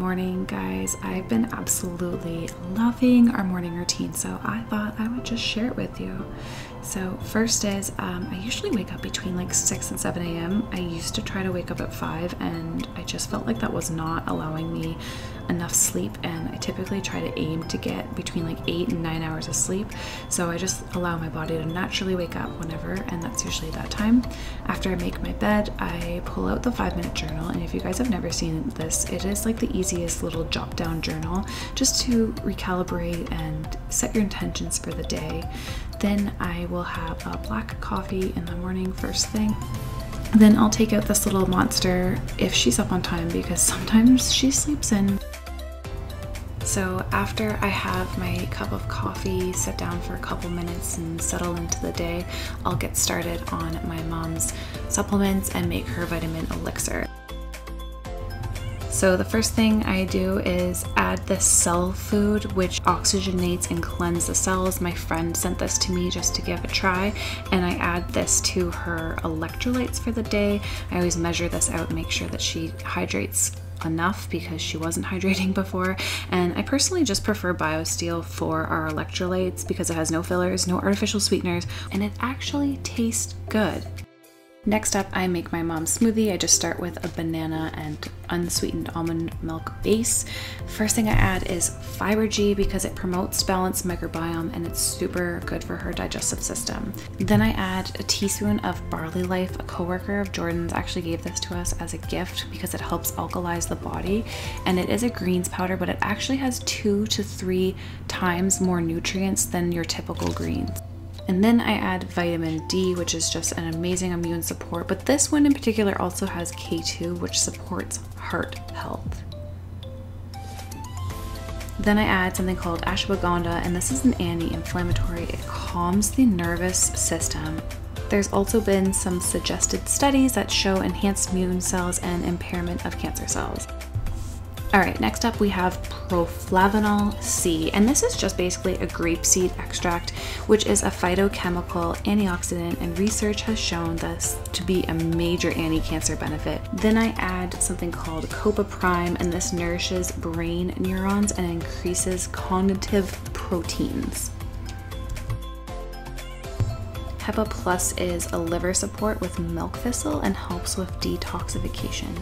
morning, guys. I've been absolutely loving our morning routine, so I thought I would just share it with you. So first is, I usually wake up between like 6 and 7 a.m. I used to try to wake up at 5 and I just felt like that was not allowing me enough sleep, and I typically try to aim to get between like 8 and 9 hours of sleep. So I just allow my body to naturally wake up whenever, and that's usually that time. After I make my bed, I pull out the 5-minute journal, and if you guys have never seen this, it is like the easiest little jot down journal just to recalibrate and set your intentions for the day. Then I will have a black coffee in the morning first thing. Then I'll take out this little monster if she's up on time, because sometimes she sleeps in. So after I have my cup of coffee, sit down for a couple minutes and settle into the day, I'll get started on my mom's supplements and make her vitamin elixir. So the first thing I do is add this cell food, which oxygenates and cleanses the cells. My friend sent this to me just to give a try, and I add this to her electrolytes for the day. I always measure this out and make sure that she hydrates enough because she wasn't hydrating before. And I personally just prefer BIOSTEEL for our electrolytes because it has no fillers, no artificial sweeteners, and it actually tastes good. Next up, I make my mom's smoothie. I just start with a banana and unsweetened almond milk base. First thing I add is Fiber G because it promotes balanced microbiome and it's super good for her digestive system. Then I add a teaspoon of Barley Life. A coworker of Jordan's actually gave this to us as a gift because it helps alkalize the body, and it is a greens powder, but it actually has 2 to 3 times more nutrients than your typical greens. And then I add vitamin D, which is just an amazing immune support, but this one in particular also has K2, which supports heart health. Then I add something called ashwagandha, and this is an anti-inflammatory. It calms the nervous system. There's also been some suggested studies that show enhanced immune cells and impairment of cancer cells. All right, next up we have proflavanol C, and this is just basically a grapeseed extract, which is a phytochemical antioxidant, and research has shown this to be a major anti-cancer benefit. Then I add something called Copa Prime, and this nourishes brain neurons and increases cognitive proteins. Hepa Plus is a liver support with milk thistle and helps with detoxification.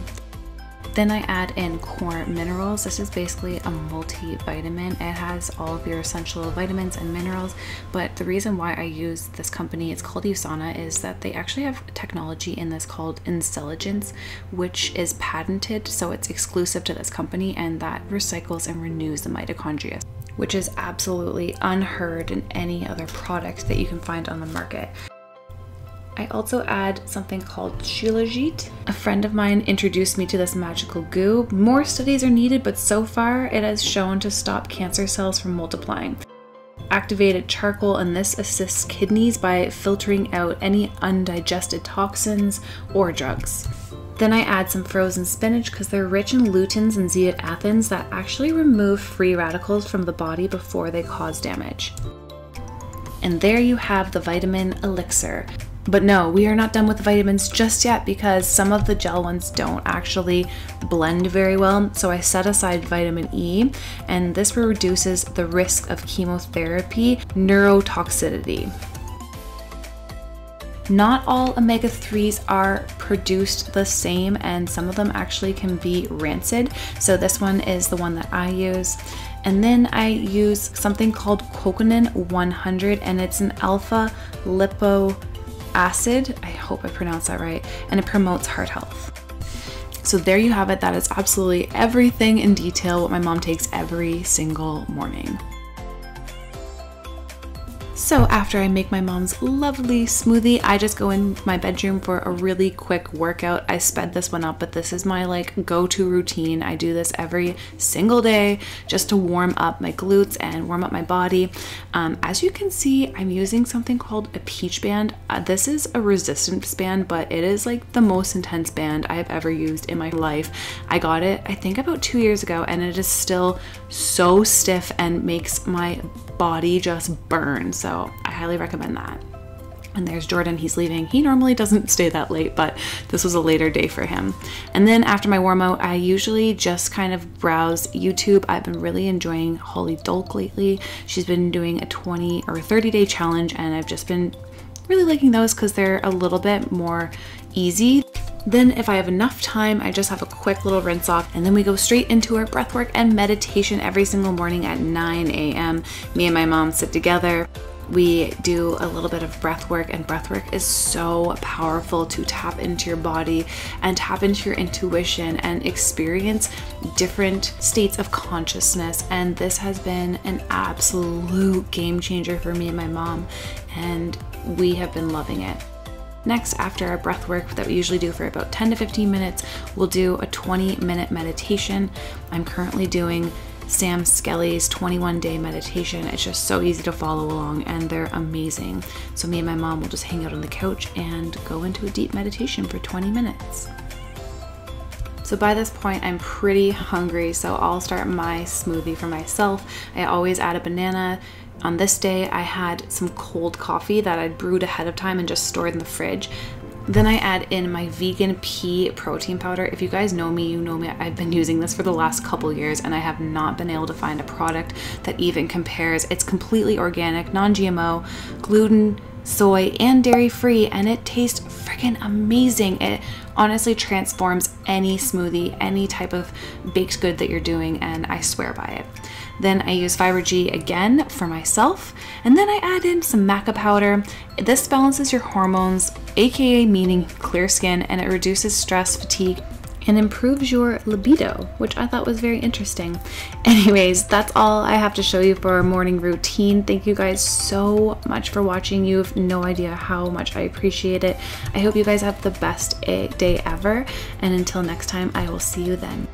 Then I add in Core Minerals. This is basically a multivitamin. It has all of your essential vitamins and minerals, but the reason why I use this company, it's called USUNA, is that they actually have technology in this called intelligence, which is patented, so it's exclusive to this company, and that recycles and renews the mitochondria, which is absolutely unheard in any other product that you can find on the market. I also add something called Shilajit. A friend of mine introduced me to this magical goo. More studies are needed, but so far it has shown to stop cancer cells from multiplying. Activated charcoal, and this assists kidneys by filtering out any undigested toxins or drugs. Then I add some frozen spinach because they're rich in luteins and zeaxanthins that actually remove free radicals from the body before they cause damage. And there you have the vitamin elixir. But no, we are not done with the vitamins just yet because some of the gel ones don't actually blend very well. So I set aside vitamin E, and this reduces the risk of chemotherapy neurotoxicity. Not all omega-3s are produced the same, and some of them actually can be rancid. So this one is the one that I use. And then I use something called Coconin 100, and it's an alpha lipo acid, I hope I pronounced that right, and it promotes heart health. So there you have it. That is absolutely everything in detail what my mom takes every single morning. So after I make my mom's lovely smoothie, I just go in my bedroom for a really quick workout. I sped this one up, but this is my like go-to routine. I do this every single day just to warm up my glutes and warm up my body. As you can see, I'm using something called a peach band. This is a resistance band, but it is like the most intense band I have ever used in my life. I got it, I think about 2 years ago, and it is still so stiff and makes my body just burn. So I highly recommend that. And there's Jordan, he's leaving. He normally doesn't stay that late, but this was a later day for him. And then after my warm out, I usually just kind of browse YouTube. I've been really enjoying Holly Dolk lately. She's been doing a 20 or 30-day challenge, and I've just been really liking those because they're a little bit more easy. Then if I have enough time, I just have a quick little rinse off, and then we go straight into our breathwork and meditation every single morning at 9 a.m. Me and my mom sit together. We do a little bit of breath work, and breath work is so powerful to tap into your body and tap into your intuition and experience different states of consciousness. And this has been an absolute game changer for me and my mom, and we have been loving it. Next, after our breath work that we usually do for about 10 to 15 minutes, we'll do a 20-minute meditation. I'm currently doing Sam Skelly's 21-day meditation. It's just so easy to follow along, and they're amazing. So me and my mom will just hang out on the couch and go into a deep meditation for 20 minutes. So by this point, I'm pretty hungry, so I'll start my smoothie for myself. I always add a banana. On this day, I had some cold coffee that I'd brewed ahead of time and just stored in the fridge. Then I add in my vegan pea protein powder. If you guys know me, you know me. I've been using this for the last couple years, and I have not been able to find a product that even compares. It's completely organic, non-GMO, gluten, soy, and dairy-free, and it tastes freaking amazing. It honestly transforms any smoothie, any type of baked good that you're doing, and I swear by it. Then I use Fiber G again for myself, and then I add in some maca powder. This balances your hormones, aka meaning clear skin, and it reduces stress, fatigue, and improves your libido, which I thought was very interesting. Anyways, that's all I have to show you for our morning routine. Thank you guys so much for watching. You have no idea how much I appreciate it. I hope you guys have the best day ever, and until next time, I will see you then.